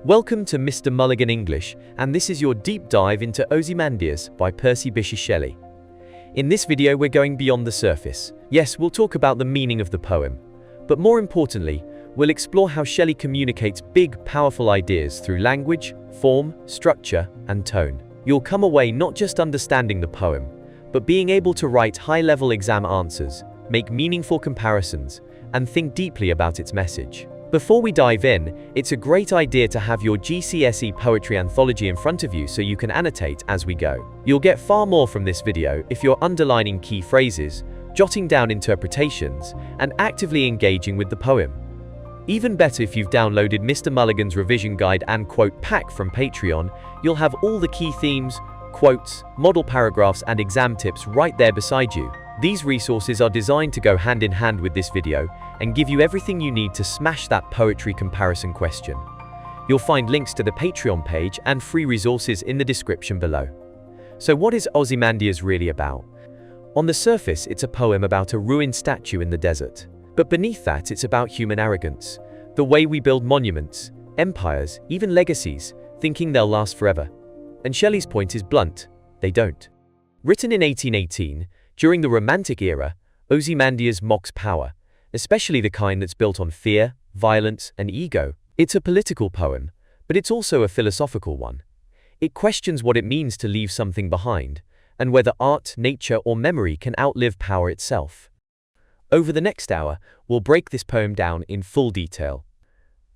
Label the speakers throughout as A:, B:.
A: Welcome to Mr. Mulligan English, and this is your deep dive into Ozymandias by Percy Bysshe Shelley. In this video we're going beyond the surface. Yes, we'll talk about the meaning of the poem, but more importantly, we'll explore how Shelley communicates big, powerful ideas through language, form, structure, and tone. You'll come away not just understanding the poem, but being able to write high-level exam answers, make meaningful comparisons, and think deeply about its message. Before we dive in, it's a great idea to have your GCSE poetry anthology in front of you so you can annotate as we go. You'll get far more from this video if you're underlining key phrases, jotting down interpretations, and actively engaging with the poem. Even better if you've downloaded Mr. Mulligan's revision guide and quote pack from Patreon. You'll have all the key themes, quotes, model paragraphs, and exam tips right there beside you. These resources are designed to go hand in hand with this video and give you everything you need to smash that poetry comparison question. You'll find links to the Patreon page and free resources in the description below. So what is Ozymandias really about? On the surface, it's a poem about a ruined statue in the desert. But beneath that, it's about human arrogance, the way we build monuments, empires, even legacies, thinking they'll last forever. And Shelley's point is blunt: they don't. Written in 1818, during the Romantic era, Ozymandias mocks power, especially the kind that's built on fear, violence, and ego. It's a political poem, but it's also a philosophical one. It questions what it means to leave something behind, and whether art, nature, or memory can outlive power itself. Over the next hour, we'll break this poem down in full detail.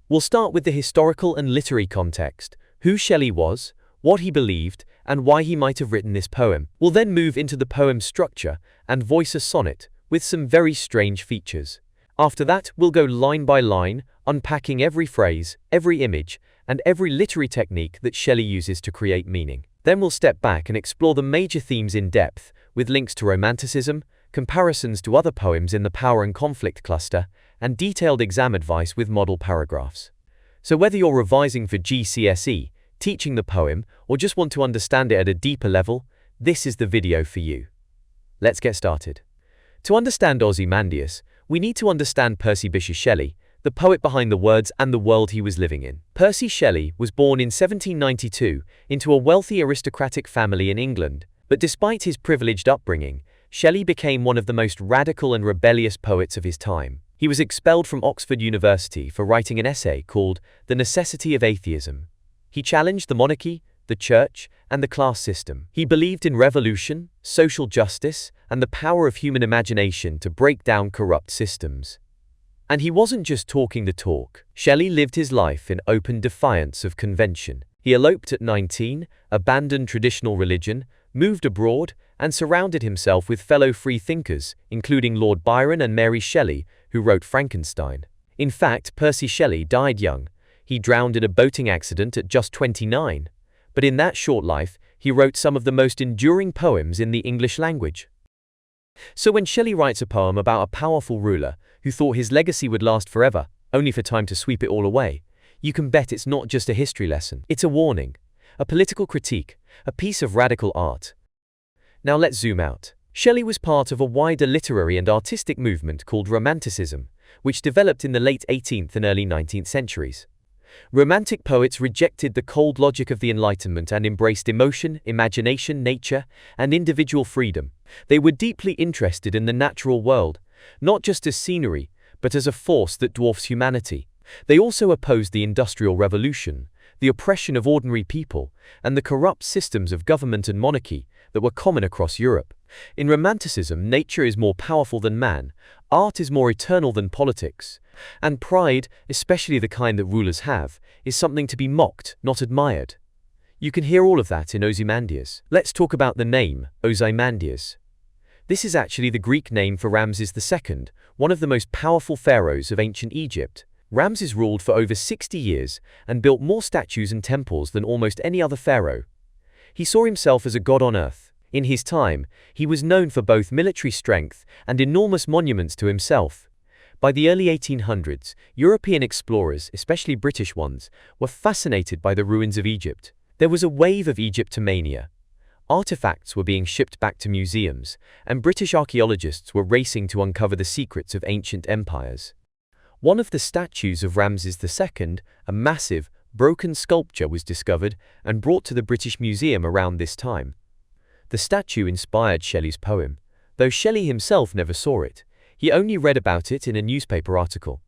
A: We'll start with the historical and literary context, who Shelley was, what he believed, and why he might have written this poem. We'll then move into the poem's structure and voice a sonnet with some very strange features. After that, we'll go line by line, unpacking every phrase, every image, and every literary technique that Shelley uses to create meaning. Then we'll step back and explore the major themes in depth, with links to Romanticism, comparisons to other poems in the Power and Conflict cluster, and detailed exam advice with model paragraphs. So whether you're revising for GCSE, teaching the poem, or just want to understand it at a deeper level, this is the video for you. Let's get started. To understand Ozymandias, we need to understand Percy Bysshe Shelley, the poet behind the words and the world he was living in. Percy Shelley was born in 1792 into a wealthy aristocratic family in England, but despite his privileged upbringing, Shelley became one of the most radical and rebellious poets of his time. He was expelled from Oxford University for writing an essay called The Necessity of Atheism. He challenged the monarchy, the church, and the class system. He believed in revolution, social justice, and the power of human imagination to break down corrupt systems. And he wasn't just talking the talk. Shelley lived his life in open defiance of convention. He eloped at 19, abandoned traditional religion, moved abroad, and surrounded himself with fellow free thinkers, including Lord Byron and Mary Shelley, who wrote Frankenstein. In fact, Percy Shelley died young. He drowned in a boating accident at just 29. But in that short life, he wrote some of the most enduring poems in the English language. So when Shelley writes a poem about a powerful ruler who thought his legacy would last forever, only for time to sweep it all away, you can bet it's not just a history lesson. It's a warning, a political critique, a piece of radical art. Now let's zoom out. Shelley was part of a wider literary and artistic movement called Romanticism, which developed in the late 18th and early 19th centuries. Romantic poets rejected the cold logic of the Enlightenment and embraced emotion, imagination, nature, and individual freedom. They were deeply interested in the natural world, not just as scenery, but as a force that dwarfs humanity. They also opposed the Industrial Revolution, the oppression of ordinary people, and the corrupt systems of government and monarchy that were common across Europe. In Romanticism, nature is more powerful than man, art is more eternal than politics, and pride, especially the kind that rulers have, is something to be mocked, not admired. You can hear all of that in Ozymandias. Let's talk about the name, Ozymandias. This is actually the Greek name for Ramses II, one of the most powerful pharaohs of ancient Egypt. Ramses ruled for over 60 years and built more statues and temples than almost any other pharaoh. He saw himself as a god on earth. In his time, he was known for both military strength and enormous monuments to himself. By the early 1800s, European explorers, especially British ones, were fascinated by the ruins of Egypt. There was a wave of Egyptomania. Artifacts were being shipped back to museums, and British archaeologists were racing to uncover the secrets of ancient empires. One of the statues of Ramses II, a massive, broken sculpture was discovered and brought to the British Museum around this time. The statue inspired Shelley's poem, though Shelley himself never saw it. He only read about it in a newspaper article.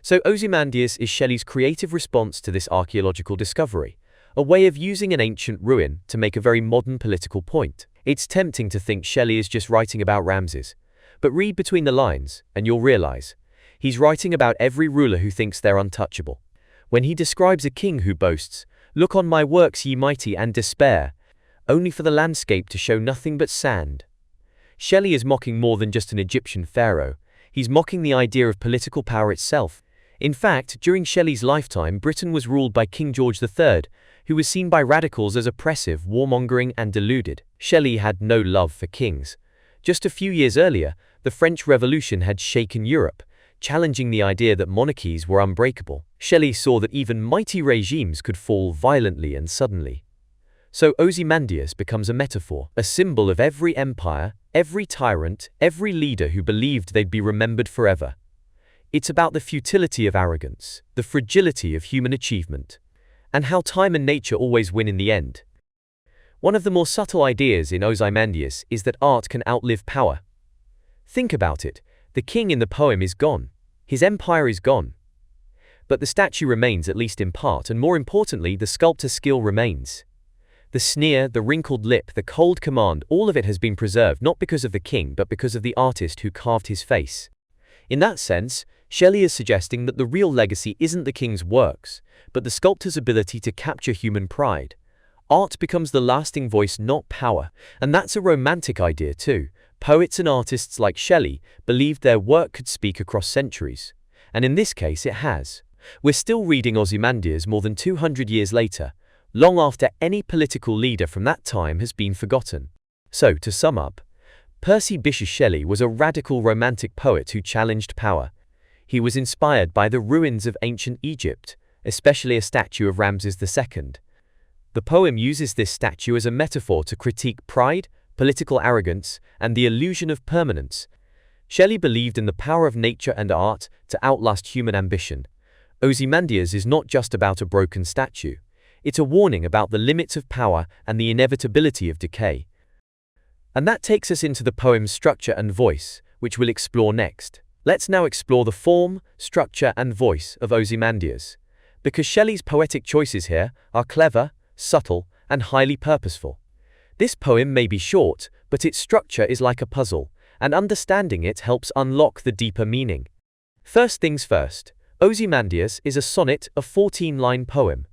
A: So Ozymandias is Shelley's creative response to this archaeological discovery, a way of using an ancient ruin to make a very modern political point. It's tempting to think Shelley is just writing about Ramses, but read between the lines and you'll realize he's writing about every ruler who thinks they're untouchable. When he describes a king who boasts, "Look on my works, ye mighty, and despair," only for the landscape to show nothing but sand. Shelley is mocking more than just an Egyptian pharaoh. He's mocking the idea of political power itself. In fact, during Shelley's lifetime, Britain was ruled by King George III, who was seen by radicals as oppressive, warmongering, and deluded. Shelley had no love for kings. Just a few years earlier, the French Revolution had shaken Europe, challenging the idea that monarchies were unbreakable. Shelley saw that even mighty regimes could fall violently and suddenly. So Ozymandias becomes a metaphor, a symbol of every empire, every tyrant, every leader who believed they'd be remembered forever. It's about the futility of arrogance, the fragility of human achievement, and how time and nature always win in the end. One of the more subtle ideas in Ozymandias is that art can outlive power. Think about it. The king in the poem is gone. His empire is gone. But the statue remains, at least in part, and more importantly, the sculptor's skill remains. The sneer, the wrinkled lip, the cold command, all of it has been preserved not because of the king, but because of the artist who carved his face. In that sense, Shelley is suggesting that the real legacy isn't the king's works, but the sculptor's ability to capture human pride. Art becomes the lasting voice, not power. And that's a romantic idea too. Poets and artists like Shelley believed their work could speak across centuries. And in this case, it has. We're still reading Ozymandias more than 200 years later, long after any political leader from that time has been forgotten. So, to sum up, Percy Bysshe Shelley was a radical romantic poet who challenged power. He was inspired by the ruins of ancient Egypt, especially a statue of Ramses II. The poem uses this statue as a metaphor to critique pride, political arrogance, and the illusion of permanence. Shelley believed in the power of nature and art to outlast human ambition. Ozymandias is not just about a broken statue. It's a warning about the limits of power and the inevitability of decay. And that takes us into the poem's structure and voice, which we'll explore next. Let's now explore the form, structure, and voice of Ozymandias, because Shelley's poetic choices here are clever, subtle, and highly purposeful. This poem may be short, but its structure is like a puzzle, and understanding it helps unlock the deeper meaning. First things first, Ozymandias is a sonnet, a 14-line poem.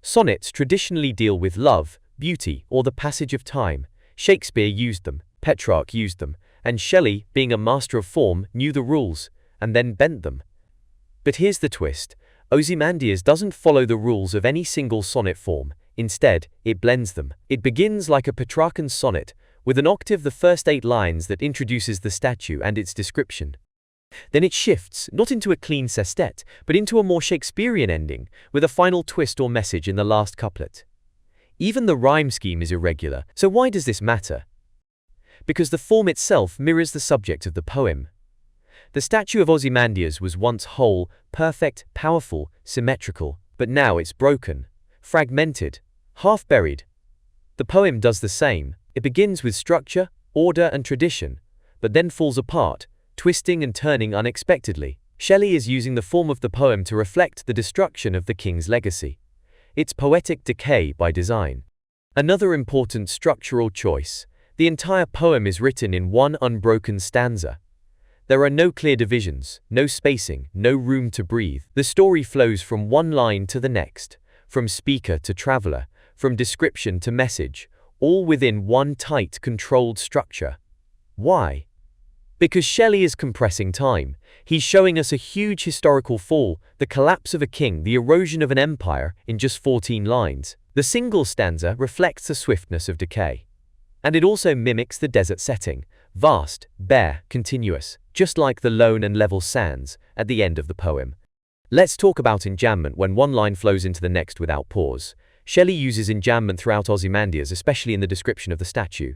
A: Sonnets traditionally deal with love, beauty, or the passage of time. Shakespeare used them, Petrarch used them, and Shelley, being a master of form, knew the rules, and then bent them. But here's the twist. Ozymandias doesn't follow the rules of any single sonnet form. Instead, it blends them. It begins like a Petrarchan sonnet, with an octave the first 8 lines that introduces the statue and its description. Then it shifts, not into a clean sestet, but into a more Shakespearean ending, with a final twist or message in the last couplet. Even the rhyme scheme is irregular, so why does this matter? Because the form itself mirrors the subject of the poem. The statue of Ozymandias was once whole, perfect, powerful, symmetrical, but now it's broken, fragmented, half-buried. The poem does the same. It begins with structure, order, and tradition, but then falls apart, twisting and turning unexpectedly. Shelley is using the form of the poem to reflect the destruction of the king's legacy. It's poetic decay by design. Another important structural choice. The entire poem is written in one unbroken stanza. There are no clear divisions, no spacing, no room to breathe. The story flows from one line to the next, from speaker to traveler, from description to message, all within one tight, controlled structure. Why? Because Shelley is compressing time. He's showing us a huge historical fall, the collapse of a king, the erosion of an empire, in just 14 lines. The single stanza reflects the swiftness of decay. And it also mimics the desert setting, vast, bare, continuous, just like the lone and level sands at the end of the poem. Let's talk about enjambment when one line flows into the next without pause. Shelley uses enjambment throughout Ozymandias, especially in the description of the statue.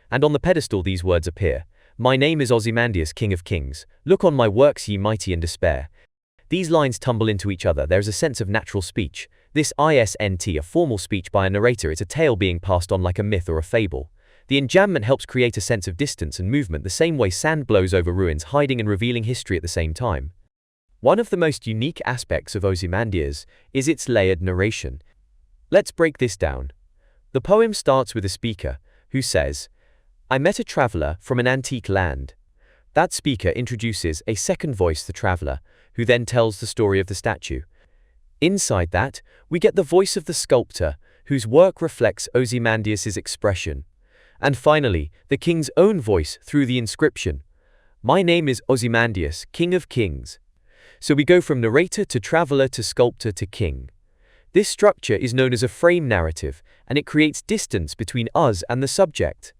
A: And on the pedestal these words appear. My name is Ozymandias, King of Kings. Look on my works, ye mighty, and despair. These lines tumble into each other. There is a sense of natural speech. This isn't a formal speech by a narrator, it's a tale being passed on like a myth or a fable. The enjambment helps create a sense of distance and movement, the same way sand blows over ruins, hiding and revealing history at the same time. One of the most unique aspects of Ozymandias is its layered narration. Let's break this down. The poem starts with a speaker, who says, "I met a traveler from an antique land." That speaker introduces a second voice, the traveler, who then tells the story of the statue. Inside that, we get the voice of the sculptor, whose work reflects Ozymandias' expression. And finally, the king's own voice through the inscription, "My name is Ozymandias, King of Kings." So we go from narrator to traveler to sculptor to king. This structure is known as a frame narrative, and it creates distance between us and the subject.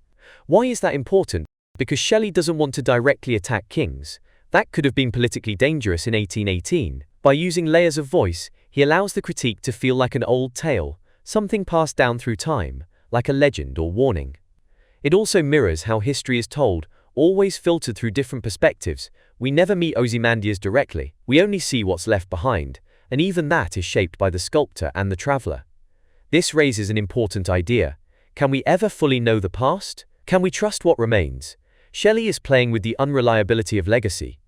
A: Why is that important? Because Shelley doesn't want to directly attack kings. That could have been politically dangerous in 1818. By using layers of voice, he allows the critique to feel like an old tale, something passed down through time, like a legend or warning. It also mirrors how history is told, always filtered through different perspectives. We never meet Ozymandias directly, we only see what's left behind, and even that is shaped by the sculptor and the traveler. This raises an important idea. Can we ever fully know the past? Can we trust what remains? Shelley is playing with the unreliability of legacy.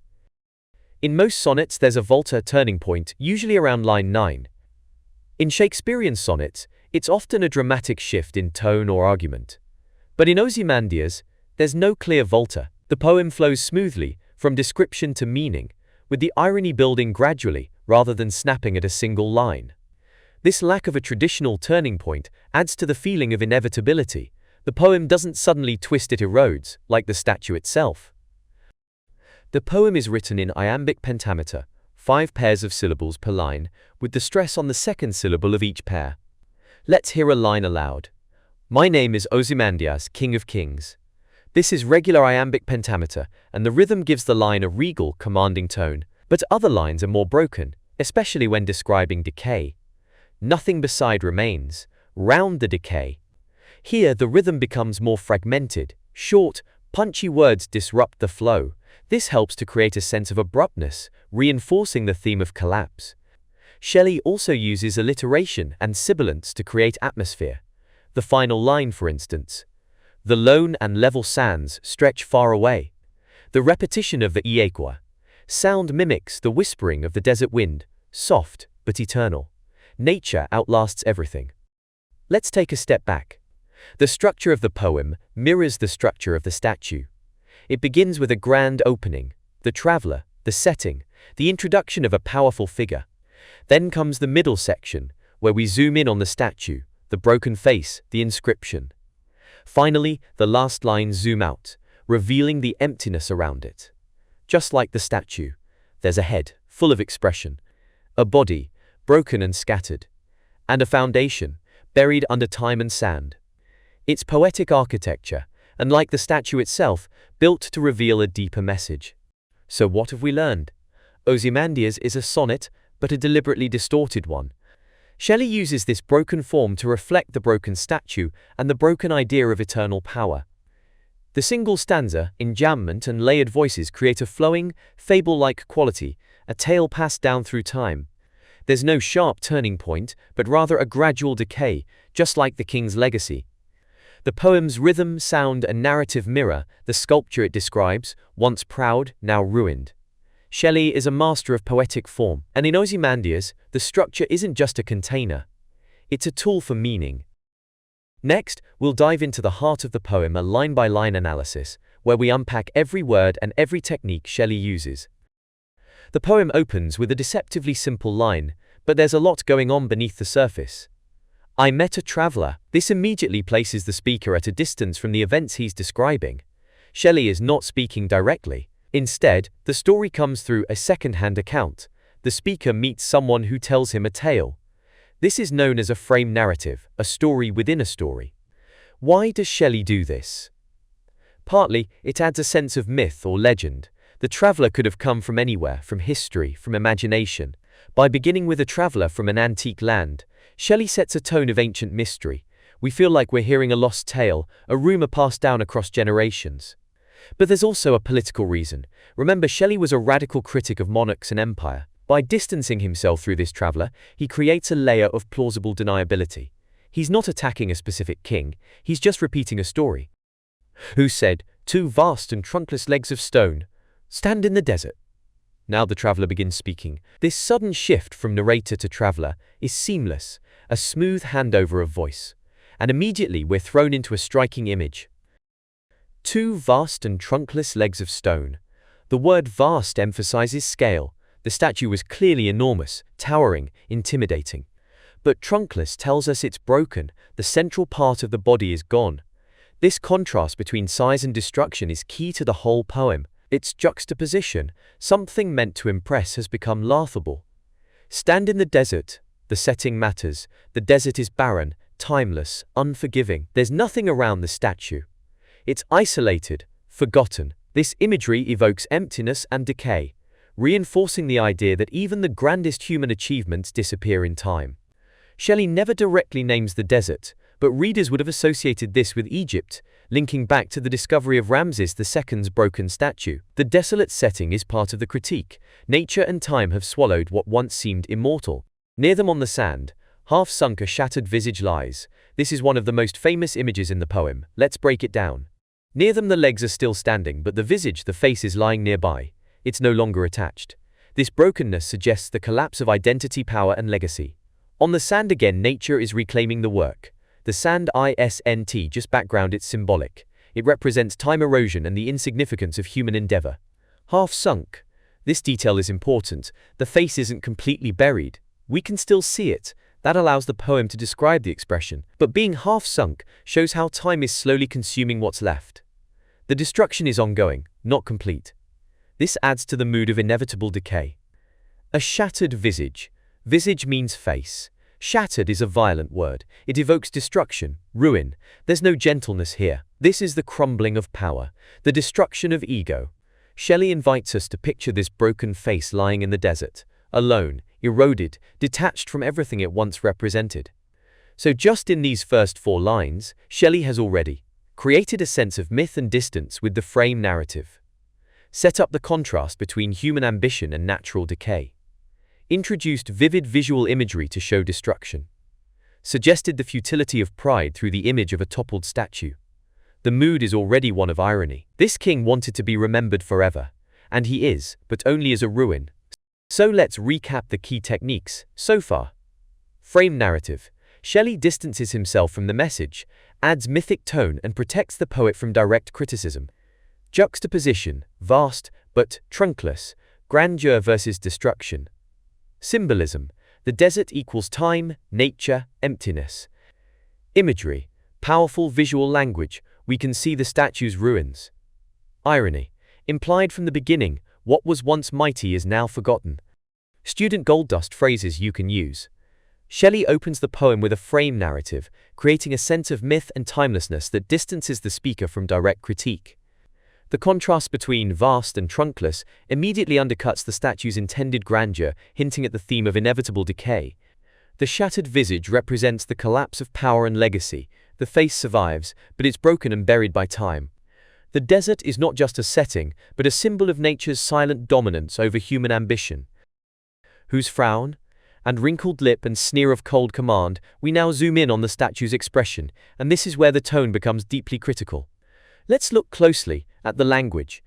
A: In most sonnets there's a volta turning point, usually around line 9. In Shakespearean sonnets, it's often a dramatic shift in tone or argument. But in Ozymandias, there's no clear volta. The poem flows smoothly, from description to meaning, with the irony building gradually, rather than snapping at a single line. This lack of a traditional turning point adds to the feeling of inevitability. The poem doesn't suddenly twist, it erodes, like the statue itself. The poem is written in iambic pentameter, 5 pairs of syllables per line, with the stress on the second syllable of each pair. Let's hear a line aloud. "My name is Ozymandias, King of Kings." This is regular iambic pentameter, and the rhythm gives the line a regal, commanding tone, but other lines are more broken, especially when describing decay. "Nothing beside remains, round the decay." Here the rhythm becomes more fragmented, short, punchy words disrupt the flow. This helps to create a sense of abruptness, reinforcing the theme of collapse. Shelley also uses alliteration and sibilants to create atmosphere. The final line, for instance, "The lone and level sands stretch far away." The repetition of the AQA sound mimics the whispering of the desert wind, soft but eternal. Nature outlasts everything. Let's take a step back. The structure of the poem mirrors the structure of the statue. It begins with a grand opening, the traveler, the setting, the introduction of a powerful figure. Then comes the middle section, where we zoom in on the statue, the broken face, the inscription. Finally, the last lines zoom out, revealing the emptiness around it. Just like the statue, there's a head, full of expression, a body, broken and scattered, and a foundation, buried under time and sand. It's poetic architecture, and like the statue itself, built to reveal a deeper message. So what have we learned? Ozymandias is a sonnet, but a deliberately distorted one. Shelley uses this broken form to reflect the broken statue and the broken idea of eternal power. The single stanza, enjambment and layered voices create a flowing, fable-like quality, a tale passed down through time. There's no sharp turning point, but rather a gradual decay, just like the king's legacy. The poem's rhythm, sound, and narrative mirror the sculpture it describes, once proud, now ruined. Shelley is a master of poetic form, and in Ozymandias, the structure isn't just a container. It's a tool for meaning. Next, we'll dive into the heart of the poem, a line-by-line analysis, where we unpack every word and every technique Shelley uses. The poem opens with a deceptively simple line, but there's a lot going on beneath the surface. "I met a traveler." This immediately places the speaker at a distance from the events he's describing. Shelley is not speaking directly. Instead, the story comes through a second-hand account. The speaker meets someone who tells him a tale. This is known as a frame narrative, a story within a story. Why does Shelley do this? Partly, it adds a sense of myth or legend. The traveler could have come from anywhere, from history, from imagination. By beginning with a traveler from an antique land, Shelley sets a tone of ancient mystery. We feel like we're hearing a lost tale, a rumor passed down across generations. But there's also a political reason. Remember, Shelley was a radical critic of monarchs and empire. By distancing himself through this traveler, he creates a layer of plausible deniability. He's not attacking a specific king, he's just repeating a story. Who said, "Two vast and trunkless legs of stone stand in the desert"? Now the traveler begins speaking. This sudden shift from narrator to traveler is seamless, a smooth handover of voice. And immediately we're thrown into a striking image. Two vast and trunkless legs of stone. The word vast emphasizes scale. The statue was clearly enormous, towering, intimidating. But trunkless tells us it's broken, the central part of the body is gone. This contrast between size and destruction is key to the whole poem. Its juxtaposition, something meant to impress, has become laughable. Stand in the desert. The setting matters. The desert is barren, timeless, unforgiving. There's nothing around the statue. It's isolated, forgotten. This imagery evokes emptiness and decay, reinforcing the idea that even the grandest human achievements disappear in time. Shelley never directly names the desert, but readers would have associated this with Egypt, linking back to the discovery of Ramses II's broken statue. The desolate setting is part of the critique. Nature and time have swallowed what once seemed immortal. Near them on the sand, half sunk, a shattered visage lies. This is one of the most famous images in the poem. Let's break it down. Near them the legs are still standing, but the visage, the face, is lying nearby. It's no longer attached. This brokenness suggests the collapse of identity, power, and legacy. On the sand again, nature is reclaiming the work. The sand isn't just background, it's symbolic. It represents time erosion and the insignificance of human endeavor. Half sunk. This detail is important. The face isn't completely buried. We can still see it. That allows the poem to describe the expression. But being half sunk shows how time is slowly consuming what's left. The destruction is ongoing, not complete. This adds to the mood of inevitable decay. A shattered visage. Visage means face. Shattered is a violent word. It evokes destruction, ruin. There's no gentleness here. This is the crumbling of power, the destruction of ego. Shelley invites us to picture this broken face lying in the desert, alone, eroded, detached from everything it once represented. So just in these first 4 lines, Shelley has already created a sense of myth and distance with the frame narrative, set up the contrast between human ambition and natural decay, introduced vivid visual imagery to show destruction, suggested the futility of pride through the image of a toppled statue. The mood is already one of irony. This king wanted to be remembered forever, and he is, but only as a ruin. So let's recap the key techniques so far. Frame narrative. Shelley distances himself from the message, adds mythic tone, and protects the poet from direct criticism. Juxtaposition. Vast, but trunkless. Grandeur versus destruction. Symbolism. The desert equals time, nature, emptiness. Imagery. Powerful visual language. We can see the statue's ruins. Irony. Implied from the beginning, what was once mighty is now forgotten. Student gold dust phrases you can use. Shelley opens the poem with a frame narrative, creating a sense of myth and timelessness that distances the speaker from direct critique. The contrast between vast and trunkless immediately undercuts the statue's intended grandeur, hinting at the theme of inevitable decay. The shattered visage represents the collapse of power and legacy. The face survives, but it's broken and buried by time. The desert is not just a setting, but a symbol of nature's silent dominance over human ambition. Whose frown and wrinkled lip and sneer of cold command. We now zoom in on the statue's expression, and this is where the tone becomes deeply critical. Let's look closely at the language.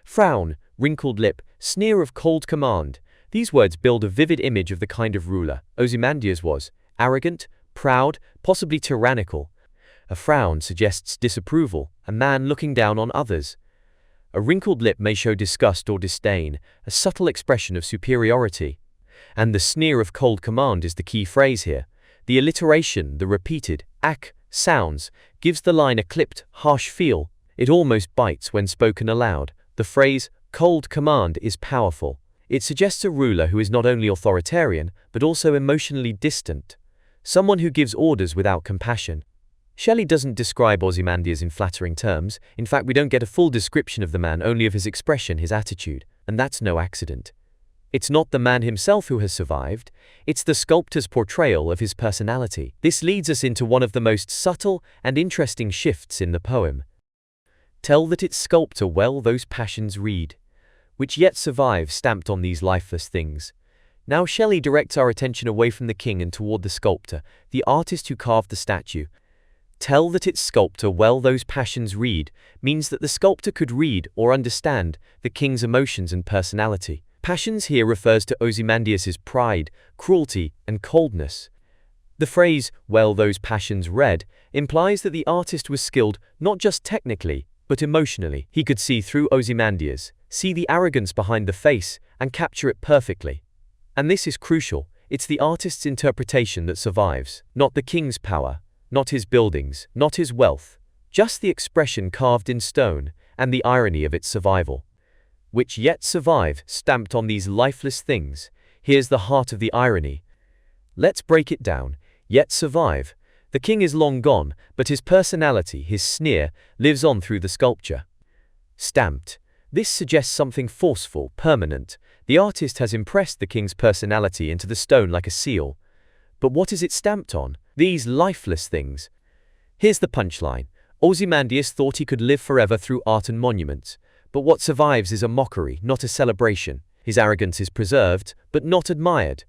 A: Frown, wrinkled lip, sneer of cold command. These words build a vivid image of the kind of ruler Ozymandias was: arrogant, proud, possibly tyrannical. A frown suggests disapproval, a man looking down on others. A wrinkled lip may show disgust or disdain, a subtle expression of superiority. And the sneer of cold command is the key phrase here. The alliteration, the repeated ak sounds, gives the line a clipped, harsh feel. It almost bites when spoken aloud. The phrase cold command is powerful. It suggests a ruler who is not only authoritarian, but also emotionally distant. Someone who gives orders without compassion. Shelley doesn't describe Ozymandias in flattering terms. In fact, we don't get a full description of the man, only of his expression, his attitude. And that's no accident. It's not the man himself who has survived, it's the sculptor's portrayal of his personality. This leads us into one of the most subtle and interesting shifts in the poem. Tell that its sculptor well those passions read, which yet survive stamped on these lifeless things. Now Shelley directs our attention away from the king and toward the sculptor, the artist who carved the statue. Tell that its sculptor well those passions read means that the sculptor could read or understand the king's emotions and personality. Passions here refers to Ozymandias' pride, cruelty, and coldness. The phrase, well those passions read, implies that the artist was skilled not just technically, but emotionally. He could see through Ozymandias, see the arrogance behind the face, and capture it perfectly. And this is crucial. It's the artist's interpretation that survives, not the king's power, not his buildings, not his wealth, just the expression carved in stone and the irony of its survival. Which yet survive, stamped on these lifeless things. Here's the heart of the irony. Let's break it down. Yet survive. The king is long gone, but his personality, his sneer, lives on through the sculpture. Stamped. This suggests something forceful, permanent. The artist has impressed the king's personality into the stone like a seal. But what is it stamped on? These lifeless things. Here's the punchline. Ozymandias thought he could live forever through art and monuments. But what survives is a mockery, not a celebration. His arrogance is preserved, but not admired.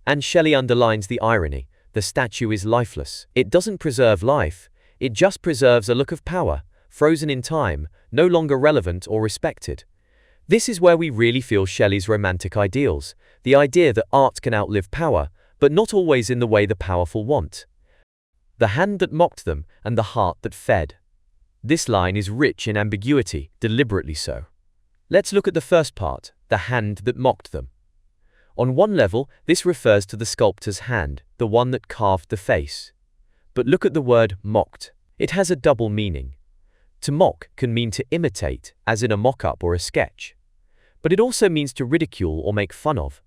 A: And Shelley underlines the irony. The statue is lifeless. It doesn't preserve life. It just preserves a look of power, frozen in time, no longer relevant or respected. This is where we really feel Shelley's romantic ideals, the idea that art can outlive power, but not always in the way the powerful want. The hand that mocked them, and the heart that fed. This line is rich in ambiguity, deliberately so. Let's look at the first part, the hand that mocked them. On one level, this refers to the sculptor's hand, the one that carved the face. But look at the word mocked. It has a double meaning. To mock can mean to imitate, as in a mock-up or a sketch. But it also means to ridicule or make fun of.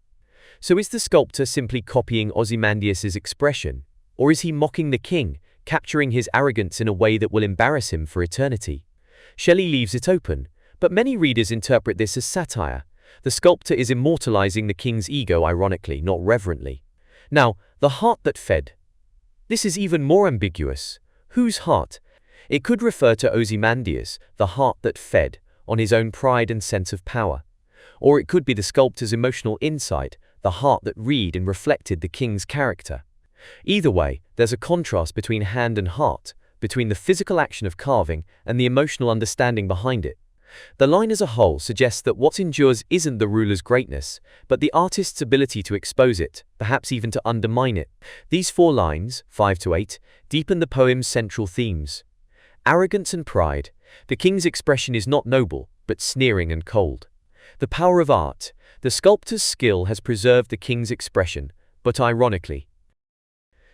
A: So is the sculptor simply copying Ozymandias' expression? Or is he mocking the king, capturing his arrogance in a way that will embarrass him for eternity? Shelley leaves it open, but many readers interpret this as satire. The sculptor is immortalizing the king's ego ironically, not reverently. Now, the heart that fed. This is even more ambiguous. Whose heart? It could refer to Ozymandias, the heart that fed, on his own pride and sense of power. Or it could be the sculptor's emotional insight, the heart that read and reflected the king's character. Either way, there's a contrast between hand and heart, between the physical action of carving and the emotional understanding behind it. The line as a whole suggests that what endures isn't the ruler's greatness, but the artist's ability to expose it, perhaps even to undermine it. These 4 lines, 5 to 8, deepen the poem's central themes. Arrogance and pride. The king's expression is not noble, but sneering and cold. The power of art. The sculptor's skill has preserved the king's expression, but ironically.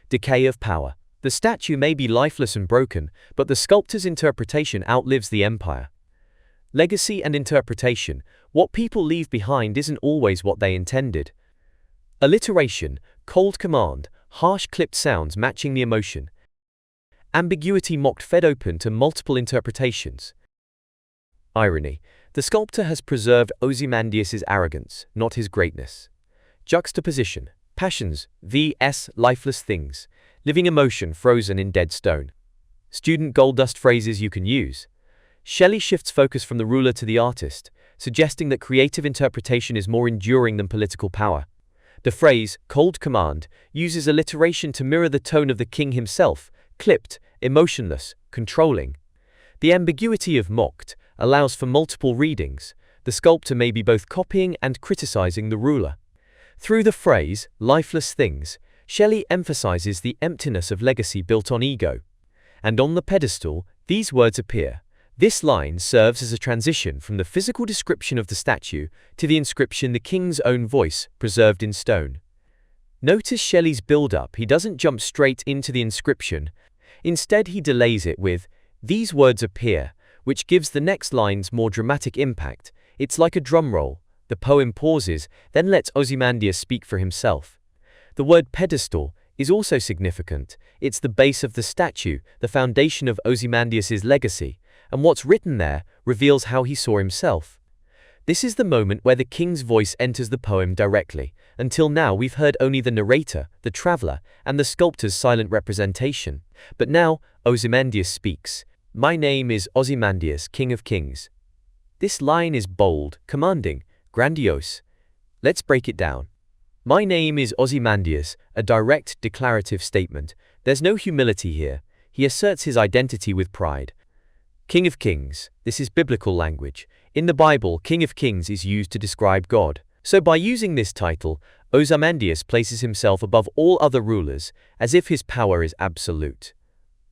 A: Decay of power. The statue may be lifeless and broken, but the sculptor's interpretation outlives the empire. Legacy and interpretation. What people leave behind isn't always what they intended. Alliteration, cold command, harsh clipped sounds matching the emotion. Ambiguity mocked fed open to multiple interpretations. Irony. The sculptor has preserved Ozymandias' arrogance, not his greatness. Juxtaposition. Passions, vs. lifeless things. Living emotion frozen in dead stone. Student gold dust phrases you can use. Shelley shifts focus from the ruler to the artist, suggesting that creative interpretation is more enduring than political power. The phrase, cold command, uses alliteration to mirror the tone of the king himself, clipped, emotionless, controlling. The ambiguity of mocked allows for multiple readings. The sculptor may be both copying and criticizing the ruler. Through the phrase, lifeless things, Shelley emphasizes the emptiness of legacy built on ego. And on the pedestal, these words appear. This line serves as a transition from the physical description of the statue to the inscription the king's own voice, preserved in stone. Notice Shelley's build-up. He doesn't jump straight into the inscription. Instead, he delays it with, "These words appear," which gives the next lines more dramatic impact. It's like a drum roll. The poem pauses, then lets Ozymandias speak for himself. The word pedestal is also significant. It's the base of the statue, the foundation of Ozymandias' legacy, and what's written there reveals how he saw himself. This is the moment where the king's voice enters the poem directly. Until now we've heard only the narrator, the traveler, and the sculptor's silent representation. But now, Ozymandias speaks. "My name is Ozymandias, King of Kings." This line is bold, commanding, grandiose. Let's break it down. My name is Ozymandias, a direct, declarative statement. There's no humility here. He asserts his identity with pride. King of Kings. This is biblical language. In the Bible, King of Kings is used to describe God. So by using this title, Ozymandias places himself above all other rulers, as if his power is absolute.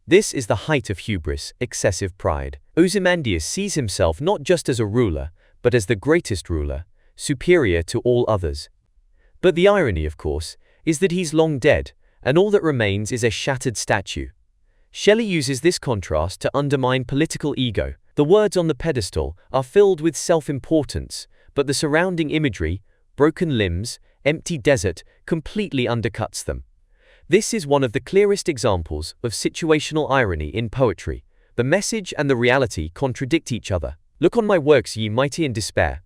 A: This is the height of hubris, excessive pride. Ozymandias sees himself not just as a ruler, but as the greatest ruler, superior to all others. But the irony, of course, is that he's long dead, and all that remains is a shattered statue. Shelley uses this contrast to undermine political ego. The words on the pedestal are filled with self-importance, but the surrounding imagery, broken limbs, empty desert, completely undercuts them. This is one of the clearest examples of situational irony in poetry. The message and the reality contradict each other. Look on my works, ye mighty, in despair.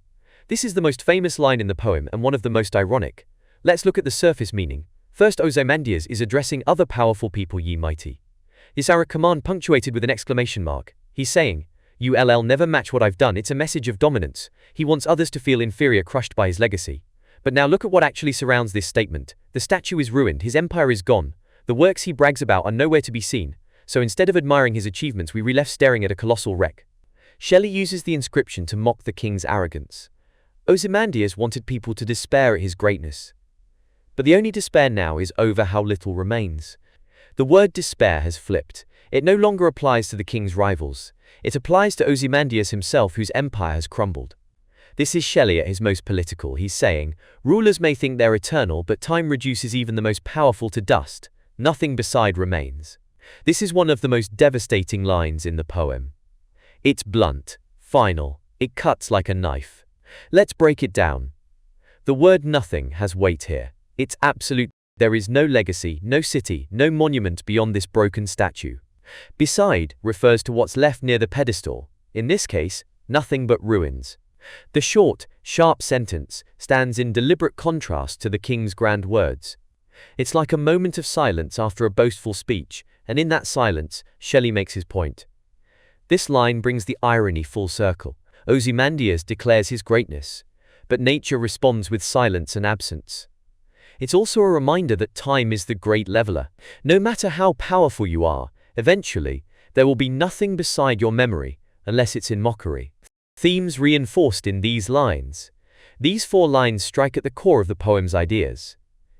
A: This is the most famous line in the poem and one of the most ironic. Let's look at the surface meaning. First, Ozymandias is addressing other powerful people, ye mighty. Is our command punctuated with an exclamation mark? He's saying, "You'll never match what I've done." It's a message of dominance. He wants others to feel inferior, crushed by his legacy. But now look at what actually surrounds this statement. The statue is ruined, his empire is gone. The works he brags about are nowhere to be seen. So instead of admiring his achievements, we're left staring at a colossal wreck. Shelley uses the inscription to mock the king's arrogance. Ozymandias wanted people to despair at his greatness. But the only despair now is over how little remains. The word despair has flipped. It no longer applies to the king's rivals. It applies to Ozymandias himself, whose empire has crumbled. This is Shelley at his most political. He's saying, rulers may think they're eternal, but time reduces even the most powerful to dust. Nothing beside remains. This is one of the most devastating lines in the poem. It's blunt, final, it cuts like a knife. Let's break it down. The word nothing has weight here. It's absolute. There is no legacy, no city, no monument beyond this broken statue. Beside refers to what's left near the pedestal. In this case, nothing but ruins. The short, sharp sentence stands in deliberate contrast to the king's grand words. It's like a moment of silence after a boastful speech, and in that silence, Shelley makes his point. This line brings the irony full circle. Ozymandias declares his greatness, but nature responds with silence and absence. It's also a reminder that time is the great leveler. No matter how powerful you are, eventually, there will be nothing beside your memory, unless it's in mockery. Themes reinforced in these lines. These 4 lines strike at the core of the poem's ideas.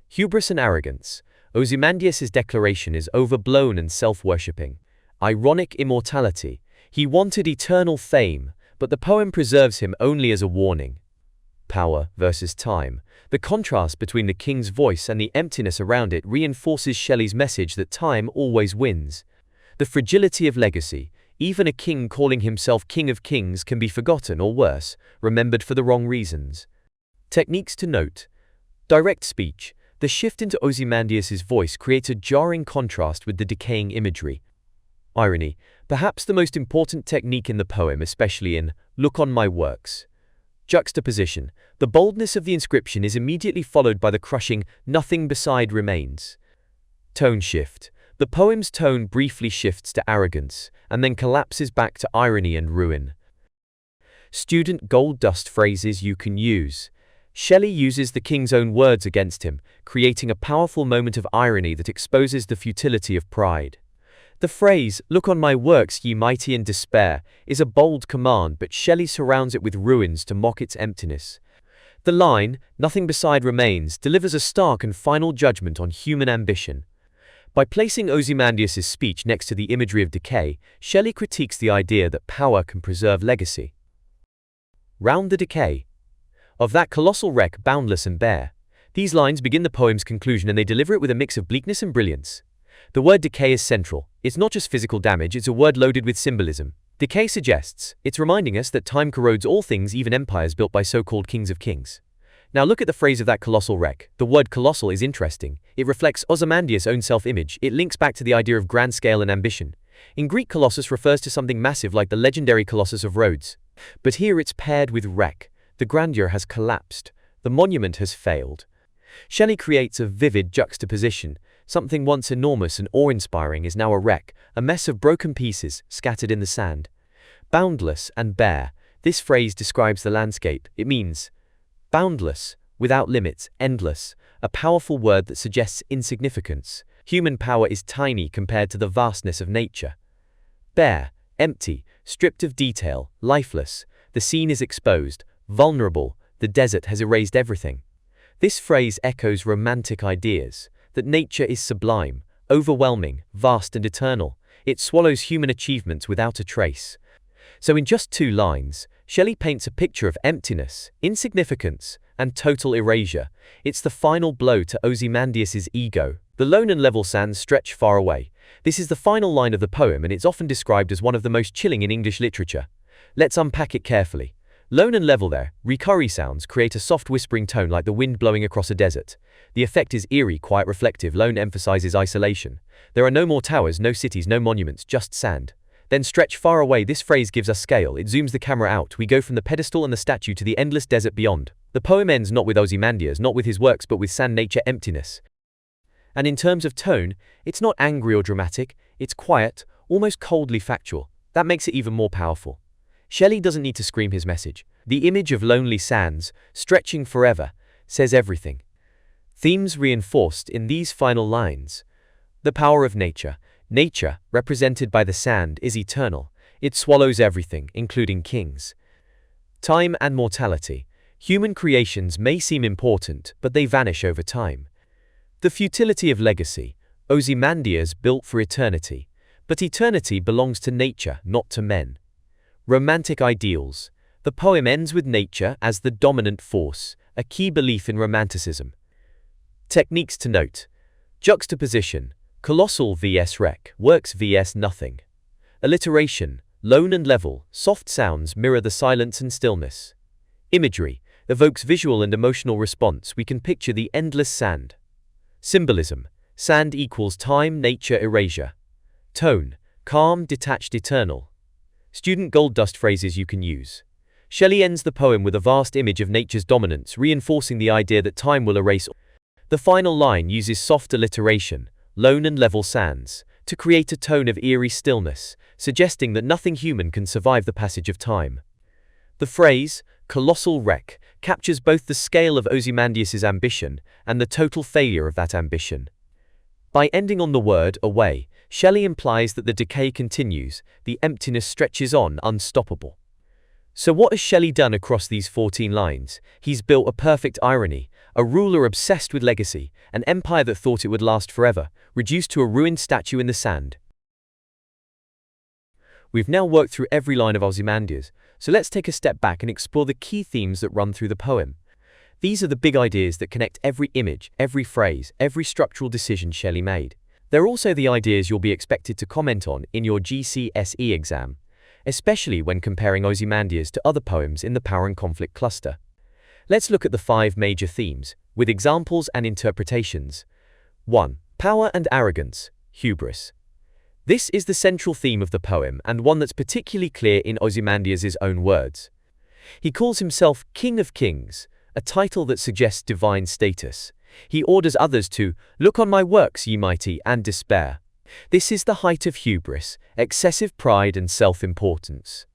A: Hubris and arrogance. Ozymandias' declaration is overblown and self-worshipping. Ironic immortality. He wanted eternal fame, but the poem preserves him only as a warning. Power versus time. The contrast between the king's voice and the emptiness around it reinforces Shelley's message that time always wins. The fragility of legacy. Even a king calling himself King of Kings can be forgotten or worse, remembered for the wrong reasons. Techniques to note. Direct speech. The shift into Ozymandias' voice creates a jarring contrast with the decaying imagery. Irony. Perhaps the most important technique in the poem, especially in Look on My Works. Juxtaposition. The boldness of the inscription is immediately followed by the crushing nothing beside remains. Tone shift. The poem's tone briefly shifts to arrogance, and then collapses back to irony and ruin. Student gold dust phrases you can use. Shelley uses the king's own words against him, creating a powerful moment of irony that exposes the futility of pride. The phrase, "Look on my works, ye mighty, in despair," is a bold command, but Shelley surrounds it with ruins to mock its emptiness. The line, "Nothing beside remains," delivers a stark and final judgment on human ambition. By placing Ozymandias' speech next to the imagery of decay, Shelley critiques the idea that power can preserve legacy. Round the decay. Of that colossal wreck, boundless and bare. These lines begin the poem's conclusion, and they deliver it with a mix of bleakness and brilliance. The word decay is central. It's not just physical damage, it's a word loaded with symbolism. Decay suggests, it's reminding us that time corrodes all things, even empires built by so-called kings of kings. Now look at the phrase of that colossal wreck. The word colossal is interesting. It reflects Ozymandias' own self-image. It links back to the idea of grand scale and ambition. In Greek, colossus refers to something massive like the legendary Colossus of Rhodes. But here it's paired with wreck. The grandeur has collapsed. The monument has failed. Shelley creates a vivid juxtaposition. Something once enormous and awe-inspiring is now a wreck, a mess of broken pieces scattered in the sand. Boundless and bare. This phrase describes the landscape. It means boundless, without limits, endless, a powerful word that suggests insignificance. Human power is tiny compared to the vastness of nature. Bare, empty, stripped of detail, lifeless, the scene is exposed, vulnerable, the desert has erased everything. This phrase echoes romantic ideas, that nature is sublime, overwhelming, vast and eternal. It swallows human achievements without a trace. So in just 2 lines, Shelley paints a picture of emptiness, insignificance, and total erasure. It's the final blow to Ozymandias' ego. The lone and level sands stretch far away. This is the final line of the poem, and it's often described as one of the most chilling in English literature. Let's unpack it carefully. Lone and level there, recurring sounds create a soft whispering tone like the wind blowing across a desert. The effect is eerie, quiet, reflective. Lone emphasizes isolation. There are no more towers, no cities, no monuments, just sand. Then stretch far away. This phrase gives us scale. It zooms the camera out. We go from the pedestal and the statue to the endless desert beyond. The poem ends not with Ozymandias, not with his works, but with sand, nature, emptiness. And in terms of tone, it's not angry or dramatic, it's quiet, almost coldly factual. That makes it even more powerful. Shelley doesn't need to scream his message. The image of lonely sands, stretching forever, says everything. Themes reinforced in these final lines. The power of nature. Nature, represented by the sand, is eternal. It swallows everything, including kings. Time and mortality. Human creations may seem important, but they vanish over time. The futility of legacy. Ozymandias built for eternity. But eternity belongs to nature, not to men. Romantic ideals. The poem ends with nature as the dominant force, a key belief in Romanticism. Techniques to note. Juxtaposition. Colossal vs wreck, works vs nothing. Alliteration. Lone and level, soft sounds mirror the silence and stillness. Imagery. Evokes visual and emotional response. We can picture the endless sand. Symbolism. Sand equals time, nature, erasure. Tone. Calm, detached, eternal. Student gold dust phrases you can use. Shelley ends the poem with a vast image of nature's dominance, reinforcing the idea that time will erase. The final line uses soft alliteration, lone and level sands, to create a tone of eerie stillness, suggesting that nothing human can survive the passage of time. The phrase, colossal wreck, captures both the scale of Ozymandias' ambition and the total failure of that ambition. By ending on the word away, Shelley implies that the decay continues, the emptiness stretches on, unstoppable. So what has Shelley done across these 14 lines? He's built a perfect irony, a ruler obsessed with legacy, an empire that thought it would last forever, reduced to a ruined statue in the sand. We've now worked through every line of Ozymandias, so let's take a step back and explore the key themes that run through the poem. These are the big ideas that connect every image, every phrase, every structural decision Shelley made. They're also the ideas you'll be expected to comment on in your GCSE exam, especially when comparing Ozymandias to other poems in the Power and Conflict cluster. Let's look at the 5 major themes, with examples and interpretations. 1. Power and arrogance, hubris. This is the central theme of the poem and one that's particularly clear in Ozymandias' own words. He calls himself King of Kings, a title that suggests divine status. He orders others to look on my works, ye mighty, and despair. This is the height of hubris, excessive pride and self-importance.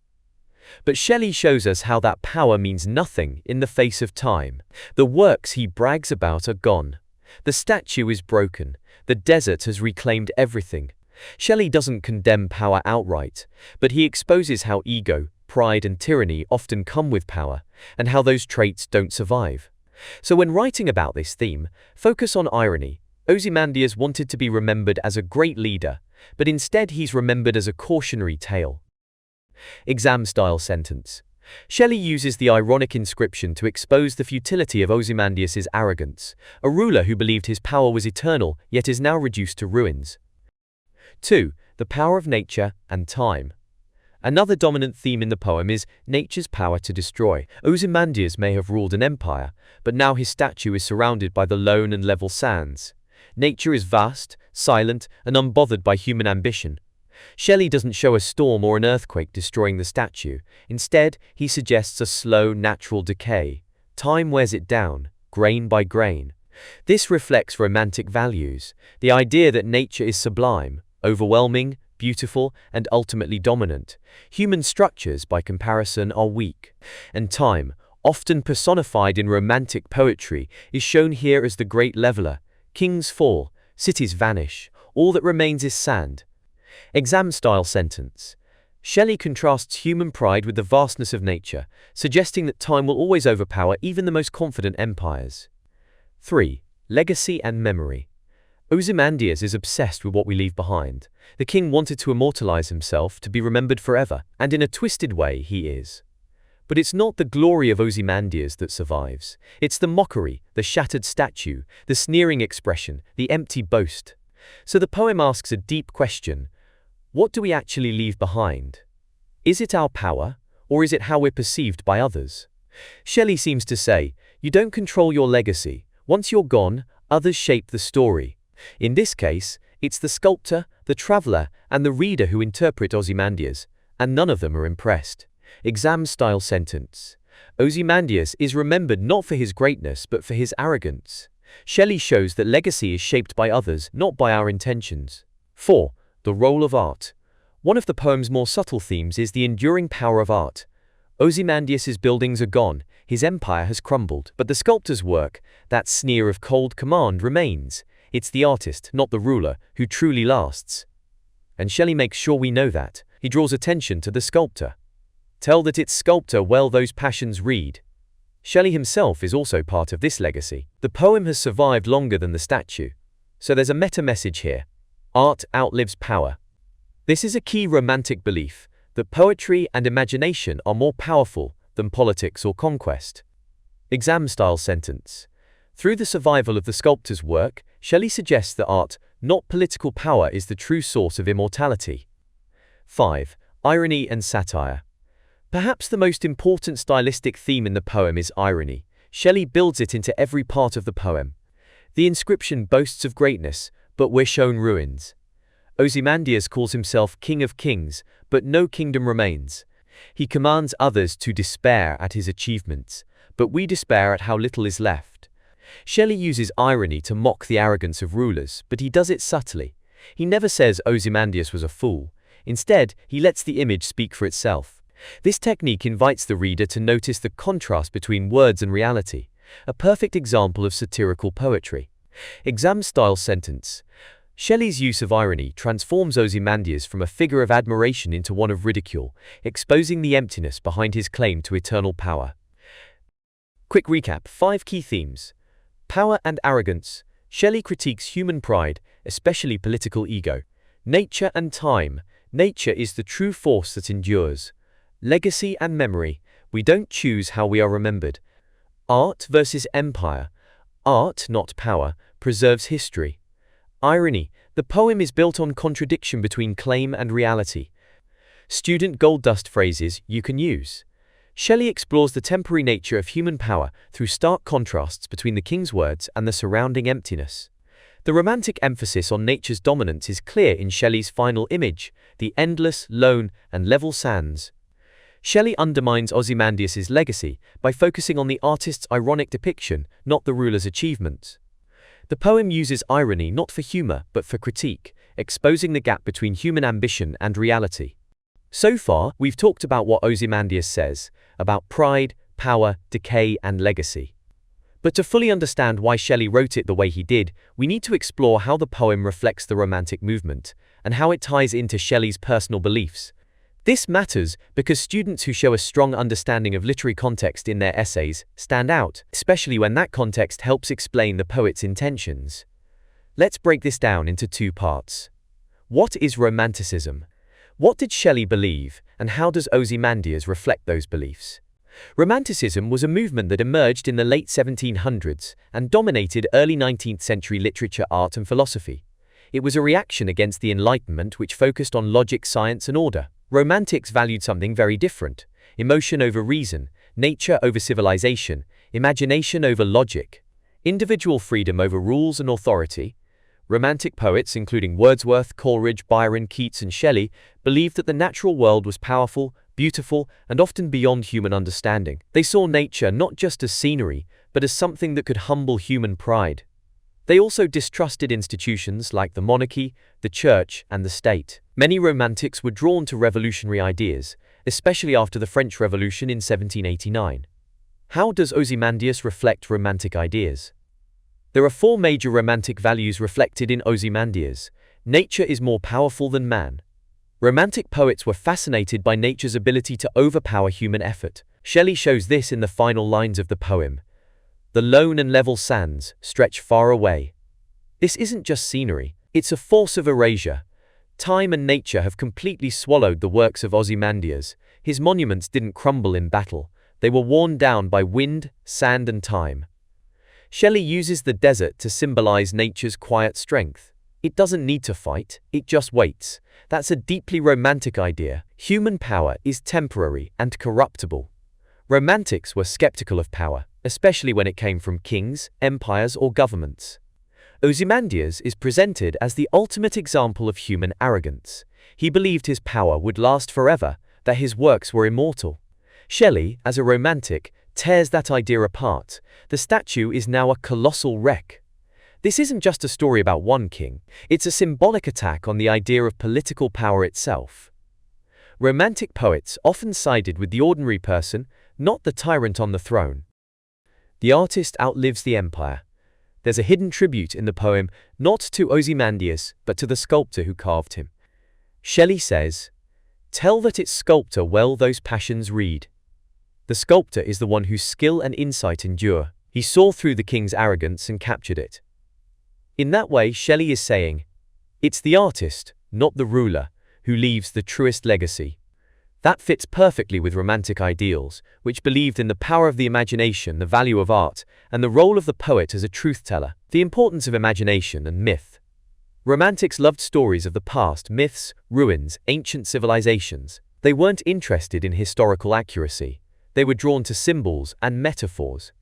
A: But Shelley shows us how that power means nothing in the face of time. The works he brags about are gone. The statue is broken. The desert has reclaimed everything. Shelley doesn't condemn power outright, but he exposes how ego, pride and tyranny often come with power, and how those traits don't survive. So when writing about this theme, focus on irony. Ozymandias wanted to be remembered as a great leader, but instead he's remembered as a cautionary tale. Exam-style sentence. Shelley uses the ironic inscription to expose the futility of Ozymandias' arrogance, a ruler who believed his power was eternal yet is now reduced to ruins. 2. The power of nature and time. Another dominant theme in the poem is nature's power to destroy. Ozymandias may have ruled an empire, but now his statue is surrounded by the lone and level sands. Nature is vast, silent, and unbothered by human ambition. Shelley doesn't show a storm or an earthquake destroying the statue. Instead, he suggests a slow, natural decay. Time wears it down, grain by grain. This reflects romantic values, the idea that nature is sublime, overwhelming, beautiful, and ultimately dominant. Human structures, by comparison, are weak. And time, often personified in Romantic poetry, is shown here as the great leveler. Kings fall, cities vanish, all that remains is sand. Exam-style sentence. Shelley contrasts human pride with the vastness of nature, suggesting that time will always overpower even the most confident empires. 3. Legacy and memory. Ozymandias is obsessed with what we leave behind. The king wanted to immortalize himself, to be remembered forever, and in a twisted way he is. But it's not the glory of Ozymandias that survives. It's the mockery, the shattered statue, the sneering expression, the empty boast. So the poem asks a deep question. What do we actually leave behind? Is it our power, or is it how we're perceived by others? Shelley seems to say, you don't control your legacy. Once you're gone, others shape the story. In this case, it's the sculptor, the traveler, and the reader who interpret Ozymandias, and none of them are impressed. Exam-style sentence. Ozymandias is remembered not for his greatness but for his arrogance. Shelley shows that legacy is shaped by others, not by our intentions. 4. The role of art. One of the poem's more subtle themes is the enduring power of art. Ozymandias' buildings are gone, his empire has crumbled, but the sculptor's work, that sneer of cold command, remains. It's the artist, not the ruler, who truly lasts. And Shelley makes sure we know that. He draws attention to the sculptor. Tell that its sculptor well those passions read. Shelley himself is also part of this legacy. The poem has survived longer than the statue. So there's a meta-message here. Art outlives power. This is a key Romantic belief, that poetry and imagination are more powerful than politics or conquest. Exam-style sentence. Through the survival of the sculptor's work, Shelley suggests that art, not political power, is the true source of immortality. 5. Irony and satire. Perhaps the most important stylistic theme in the poem is irony. Shelley builds it into every part of the poem. The inscription boasts of greatness, but we're shown ruins. Ozymandias calls himself King of Kings, but no kingdom remains. He commands others to despair at his achievements, but we despair at how little is left. Shelley uses irony to mock the arrogance of rulers, but he does it subtly. He never says Ozymandias was a fool. Instead, he lets the image speak for itself. This technique invites the reader to notice the contrast between words and reality, a perfect example of satirical poetry. Exam-style sentence. Shelley's use of irony transforms Ozymandias from a figure of admiration into one of ridicule, exposing the emptiness behind his claim to eternal power. Quick recap: 5 key themes. Power and arrogance. Shelley critiques human pride, especially political ego. Nature and time. Nature is the true force that endures. Legacy and memory. We don't choose how we are remembered. Art versus empire. Art, not power, preserves history. Irony. The poem is built on contradiction between claim and reality. Student gold dust phrases you can use. Shelley explores the temporary nature of human power through stark contrasts between the king's words and the surrounding emptiness. The Romantic emphasis on nature's dominance is clear in Shelley's final image, the endless, lone, and level sands. Shelley undermines Ozymandias' legacy by focusing on the artist's ironic depiction, not the ruler's achievements. The poem uses irony not for humor but for critique, exposing the gap between human ambition and reality. So far, we've talked about what Ozymandias says, about pride, power, decay, and legacy. But to fully understand why Shelley wrote it the way he did, we need to explore how the poem reflects the Romantic movement, and how it ties into Shelley's personal beliefs. This matters because students who show a strong understanding of literary context in their essays stand out, especially when that context helps explain the poet's intentions. Let's break this down into 2 parts. What is Romanticism? What did Shelley believe, and how does Ozymandias reflect those beliefs? Romanticism was a movement that emerged in the late 1700s and dominated early 19th century literature, art, and philosophy. It was a reaction against the Enlightenment, which focused on logic, science, and order. Romantics valued something very different: emotion over reason, nature over civilization, imagination over logic, individual freedom over rules and authority. Romantic poets, including Wordsworth, Coleridge, Byron, Keats, and Shelley, believed that the natural world was powerful, beautiful, and often beyond human understanding. They saw nature not just as scenery, but as something that could humble human pride. They also distrusted institutions like the monarchy, the church, and the state. Many Romantics were drawn to revolutionary ideas, especially after the French Revolution in 1789. How does Ozymandias reflect romantic ideas? There are four major romantic values reflected in Ozymandias. Nature is more powerful than man. Romantic poets were fascinated by nature's ability to overpower human effort. Shelley shows this in the final lines of the poem. The lone and level sands stretch far away. This isn't just scenery, it's a force of erasure. Time and nature have completely swallowed the works of Ozymandias. His monuments didn't crumble in battle, they were worn down by wind, sand and time. Shelley uses the desert to symbolize nature's quiet strength. It doesn't need to fight, it just waits. That's a deeply romantic idea. Human power is temporary and corruptible. Romantics were skeptical of power, especially when it came from kings, empires or governments. Ozymandias is presented as the ultimate example of human arrogance. He believed his power would last forever, that his works were immortal. Shelley, as a romantic, tears that idea apart. The statue is now a colossal wreck. This isn't just a story about one king, it's a symbolic attack on the idea of political power itself. Romantic poets often sided with the ordinary person, not the tyrant on the throne. The artist outlives the empire. There's a hidden tribute in the poem, not to Ozymandias, but to the sculptor who carved him. Shelley says, "Tell that its sculptor well those passions read." The sculptor is the one whose skill and insight endure. He saw through the king's arrogance and captured it. In that way, Shelley is saying, it's the artist, not the ruler, who leaves the truest legacy. That fits perfectly with romantic ideals, which believed in the power of the imagination, the value of art, and the role of the poet as a truth-teller, the importance of imagination and myth. Romantics loved stories of the past, myths, ruins, ancient civilizations. They weren't interested in historical accuracy. They were drawn to symbols and metaphors.